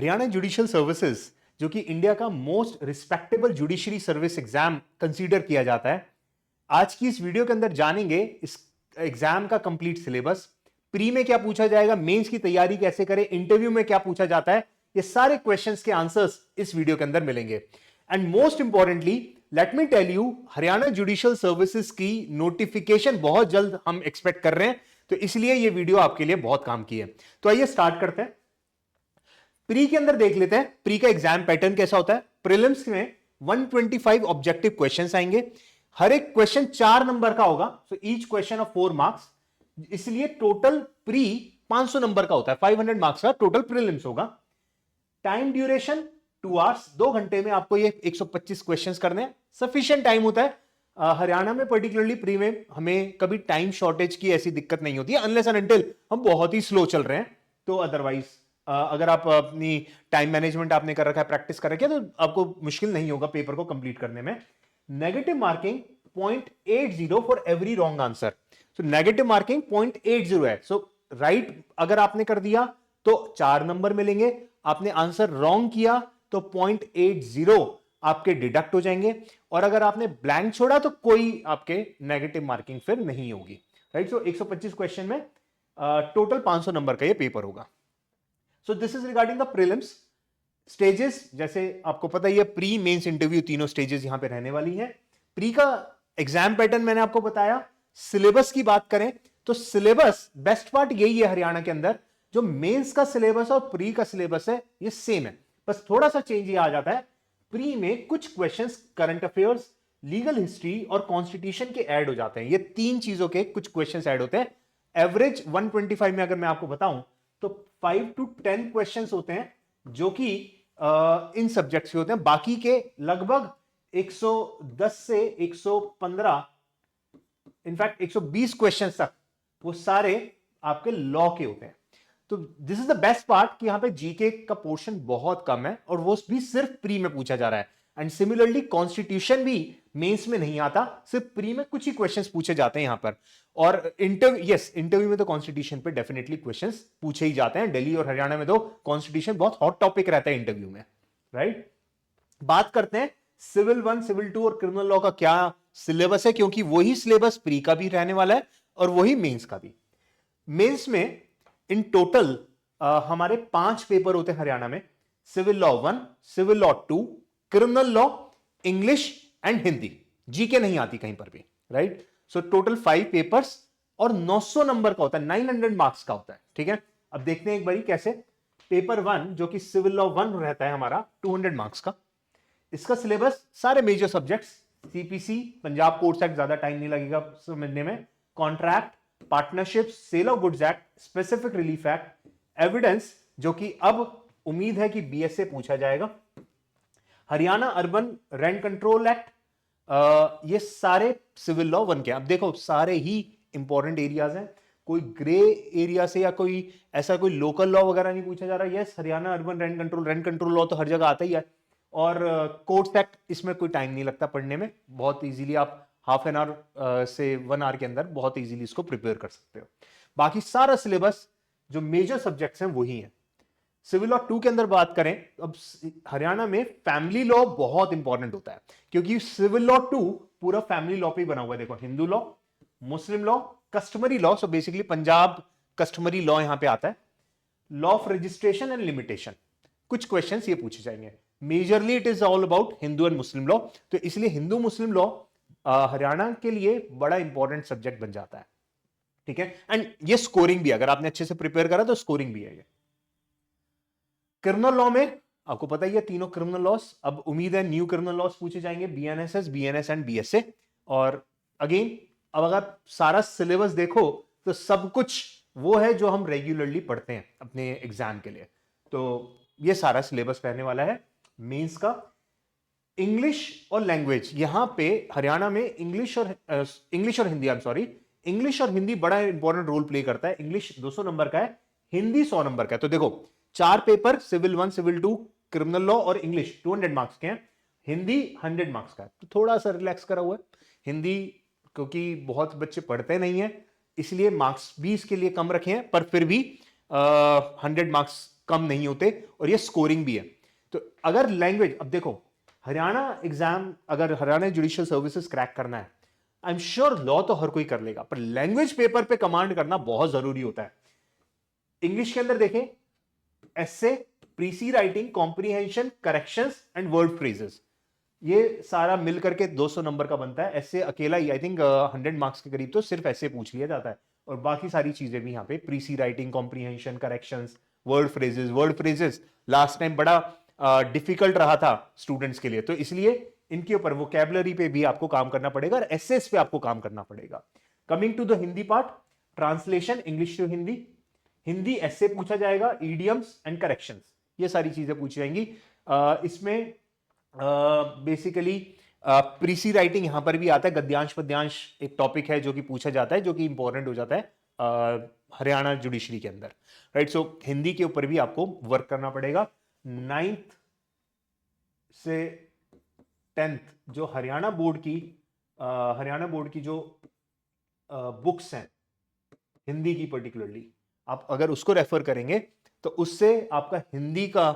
Haryana judicial services, जो कि India का most respectable judiciary service exam consider किया जाता है, आज की इस वीडियो के अंदर जानेंगे इस एग्जाम का कंप्लीट सिलेबस, प्री में क्या पूछा जाएगा, मेंस की तैयारी कैसे करें, इंटरव्यू में क्या पूछा जाता है, ये सारे क्वेश्चंस के आंसर्स इस वीडियो के अंदर मिलेंगे। And most importantly let me tell you, Haryana judicial services की नोटिफिकेशन बहुत जल्द हम एक्सपेक्ट कर रहे हैं, तो इसलिए ये वीडियो आपके लिए बहुत काम की है। तो आइए स्टार्ट करते हैं। प्री के अंदर देख लेते हैं प्री का एग्जाम पैटर्न कैसा होता है। प्रीलिम्स में 125 ऑब्जेक्टिव क्वेश्चंस आएंगे, हर एक क्वेश्चन 4 नंबर का होगा, so each question of 4 marks, इसलिए टोटल प्री 500 नंबर का होता है, 500 मार्क्स का टोटल प्रीलिम्स होगा। टाइम ड्यूरेशन 2 आवर्स, 2 घंटे में आपको ये 125 क्वेश्चंस करने हैं, सफिशिएंट टाइम होता है। हरियाणा में पर्टिकुलरली प्री में हमें कभी टाइम शॉर्टेज की ऐसी दिक्कत नहीं होती है, अनलेस एंड अनटिल हम बहुत ही स्लो चल रहे हैं, तो अदरवाइज अगर आप अपनी टाइम मैनेजमेंट आपने कर रखा है, प्रैक्टिस कर रखी है, तो आपको मुश्किल नहीं होगा पेपर को कंप्लीट करने में। Negative marking 0.80 for every wrong answer, so negative marking 0.80 है। सो राइट अगर आपने कर दिया तो 4 नंबर मिलेंगे, आपने आंसर रॉन्ग किया तो 0.80 आपके डिडक्ट हो जाएंगे, और अगर आपने ब्लैंक छोड़ा तो कोई आपके नेगेटिव मार्किंग फिर नहीं होगी, राइट। सो 125 क्वेश्चन में टोटल 500 नंबर का ये पेपर होगा। सो this is regarding the prelims stages. जैसे आपको पता ही है, प्री मेंस इंटरव्यू तीनों स्टेजेस यहां पे रहने वाली है। प्री का एग्जाम पैटर्न मैंने आपको बताया। सिलेबस की बात करें तो सिलेबस बेस्ट पार्ट यही है हरियाणा के अंदर, जो मेंस का सिलेबस और प्री का सिलेबस है ये सेम है, बस थोड़ा सा चेंज ये आ जाता है, प्री में कुछ questions current affairs, legal history और कॉन्स्टिट्यूशन के ऐड हो जाते हैं, ये 3 चीजों के कुछ क्वेश्चंस ऐड होते हैं। एवरेज 125 में अगर मैं आपको बताऊं तो 5 to 10 क्वेश्चंस होते हैं जो कि इन सब्जेक्ट्स के होते हैं, बाकी के लगभग 110 से 115 इनफैक्ट 120 क्वेश्चंस तक वो सारे आपके लॉ के होते हैं। तो this is the best part कि यहां पे जीके का पोर्शन बहुत कम है और वो भी सिर्फ प्री में पूछा जा रहा है। एंड सिमिलरली कॉन्स्टिट्यूशन भी मेंस में नहीं आता, सिर्फ प्री में कुछ ही क्वेश्चंस पूछे जाते हैं यहां पर। और इंटरव्यू में तो कॉन्स्टिट्यूशन पे डेफिनेटली क्वेश्चंस पूछे ही जाते हैं। दिल्ली और हरियाणा में तो कॉन्स्टिट्यूशन बहुत हॉट टॉपिक रहता है इंटरव्यू में, राइट। बात करते हैं सिविल 1, सिविल 2 और क्रिमिनल लॉ का क्या सिलेबस है, क्योंकि वही सिलेबस प्री का भी रहने वाला है और वही मेंस का भी। मेंस में इन टोटल हमारे 5 पेपर होते हैं हरियाणा में, civil law 1, civil law 2, criminal law, English and Hindi. GK नहीं आती कहीं पर भी, राइट। सो टोटल 5 पेपर्स और 900 नंबर का होता है, 900 मार्क्स का होता है, ठीक है। अब देखते हैं एक बारी कैसे। पेपर 1 जो कि सिविल लॉ 1 रहता है हमारा 200 मार्क्स का, इसका सिलेबस सारे major subjects, CPC, Punjab courts act, ज्यादा टाइम नहीं लगेगा समझने में, contract, partnership, sale of goods act, specific relief act, evidence जो कि अब उम्मीद है कि बीएसए पूछा जाएगा, Haryana urban rent control act, ये सारे सिविल लॉ 1 के। अब देखो सारे ही इंपॉर्टेंट एरियाज हैं, कोई ग्रे एरिया से या कोई ऐसा कोई लोकल लॉ वगैरह नहीं पूछा जा रहा। Yes, Haryana urban rent control law तो हर जगह आता ही है, और कोर्ट्स एक्ट इसमें कोई टाइम नहीं लगता पढ़ने में, बहुत इजीली आप हाफ एन आवर से 1 आवर के अंदर बहुत इजीली इसको प्रिपेयर कर सकते हो। बाकी सारा सिलेबस जो मेजर सब्जेक्ट्स हैं वही है। सिविल लॉ 2 के अंदर बात करें, अब हरियाणा में फैमिली लॉ बहुत इंपॉर्टेंट होता है, क्योंकि सिविल लॉ 2 पूरा फैमिली लॉ पे ही बना हुआ है। देखो, हिंदू लॉ, मुस्लिम law, customary law, so basically Punjab customary law यहां पे आता है, law of registration and limitation, कुछ क्वेश्चंस ये पूछे जाएंगे। Majorly it is all about Hindu and Muslim law, तो इसलिए हिंदू मुस्लिम लॉ हरियाणा के लिए बड़ा इंपॉर्टेंट सब्जेक्ट बन जाता है, ठीक है। एंड ये स्कोरिंग भी, अगर आपने अच्छे से प्रिपेयर करा तो स्कोरिंग भी है ये। क्रिमिनल लॉ में आपको पता ही है तीनों क्रिमिनल लॉस, अब उम्मीद है न्यू क्रिमिनल लॉस पूछे जाएंगे, बीएनएसएस, बीएनएस एंड बीएसए। और अगेन अब अगर सारा सिलेबस देखो तो सब कुछ वो है जो हम रेगुलरली पढ़ते हैं अपने एग्जाम के लिए, तो ये सारा सिलेबस रहने वाला है मेंस का। इंग्लिश और लैंग्वेज, यहां पे हरियाणा में इंग्लिश और Hindi, I am sorry, English और हिंदी बड़ा इंपॉर्टेंट रोल प्ले करता है। इंग्लिश 200 नंबर का है, हिंदी 100 नंबर का है। तो देखो 4 paper, civil 1, civil 2, criminal law और इंग्लिश 200 मार्क्स के हैं, हिंदी 100 मार्क्स का है। तो थोड़ा सा रिलैक्स करा हुआ है हिंदी, क्योंकि बहुत बच्चे पढ़ते नहीं है, इसलिए मार्क्स भी इसके लिए कम रखे हैं, पर फिर भी 100 मार्क्स कम नहीं होते और ये स्कोरिंग भी है। तो अगर लैंग्वेज, अब देखो हरियाणा एग्जाम, अगर हरियाणा जुडिशियल सर्विसेज क्रैक करना है, आई एम श्योर लॉ तो हर कोई कर लेगा, पर लैंग्वेज पेपर पे कमांड करना बहुत जरूरी होता है। इंग्लिश के अंदर देखें, essay, precis writing, comprehension, corrections and word phrases, ये सारा मिल करके 200 नंबर का बनता है। ऐसे अकेला ही आई थिंक 100 मार्क्स के करीब तो सिर्फ ऐसे पूछ लिया जाता है, और बाकी सारी चीजें भी यहाँ पे precis writing, comprehension, corrections, word phrases last time बड़ा डिफिकल्ट रहा था स्टूडेंट्स के लिए, तो इसलिए इनके ऊपर वोकैबुलरी पे भी आपको काम करना पड़ेगा और एसेस पे आपको काम करना पड़ेगा। Coming to the Hindi part, translation English to Hindi, Hindi essay पूछा जाएगा, इडियम्स एंड करेक्शंस, ये सारी चीजें पूछी जाएंगी। इसमें बेसिकली प्रीसी राइटिंग यहां पर भी आता है, गद्यांश पद्यांश एक टॉपिक है जो कि पूछा जाता है, जो कि इंपॉर्टेंट हो जाता है हरियाणा जुडिशरी के अंदर, राइट। सो हिंदी के ऊपर भी आपको वर्क करना पड़ेगा। 9th से 10th जो हरियाणा बोर्ड की जो बुक्स हैं हिंदी की पर्टिकुलरली, आप अगर उसको रेफर करेंगे तो उससे आपका हिंदी का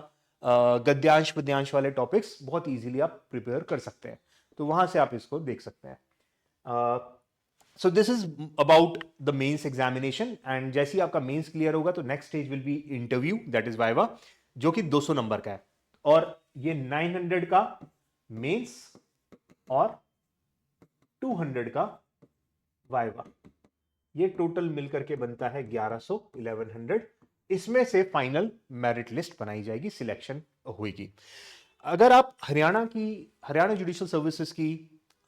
गद्यांश पद्यांश वाले टॉपिक्स बहुत इजीली आप प्रिपेयर कर सकते हैं, तो वहां से आप इसको देख सकते हैं। So this is about the mains examination, and जैसे ही आपका मेंस क्लियर होगा तो next stage will be interview, that is viva, जो कि 200 नंबर का है, और ये 900 का मेंस और 200 का वाइवा, ये टोटल मिलकर के बनता है 1100। इसमें से फाइनल मेरिट लिस्ट बनाई जाएगी, सिलेक्शन होगी। अगर आप हरियाणा जुडिशियल सर्विसेज की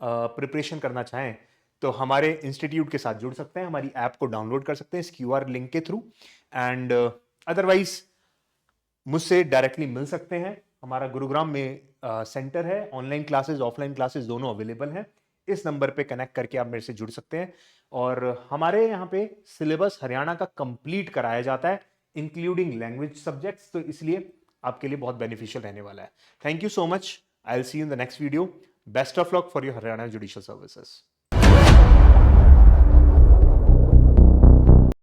प्रिपरेशन करना चाहें तो हमारे इंस्टीट्यूट के साथ जुड़ सकते हैं, हमारी ऐप को डाउनलोड कर सकते हैं इस क्यूआर लिंक के थ्रू, एंड अदरवाइज मुझसे डायरेक्टली मिल सकते हैं। हमारा गुरुग्राम में सेंटर है, ऑनलाइन क्लासेस ऑफलाइन क्लासेस दोनों अवेलेबल हैं। इस नंबर पे कनेक्ट करके आप मेरे से जुड़ सकते हैं, और हमारे यहाँ पे सिलेबस हरियाणा का कंप्लीट कराया जाता है इंक्लूडिंग लैंग्वेज सब्जेक्ट्स, तो इसलिए आपके लिए बहुत बेनिफिशियल रहने वाला है। Thank you so much, I will see you in the next video. Best of luck for your Haryana judicial services.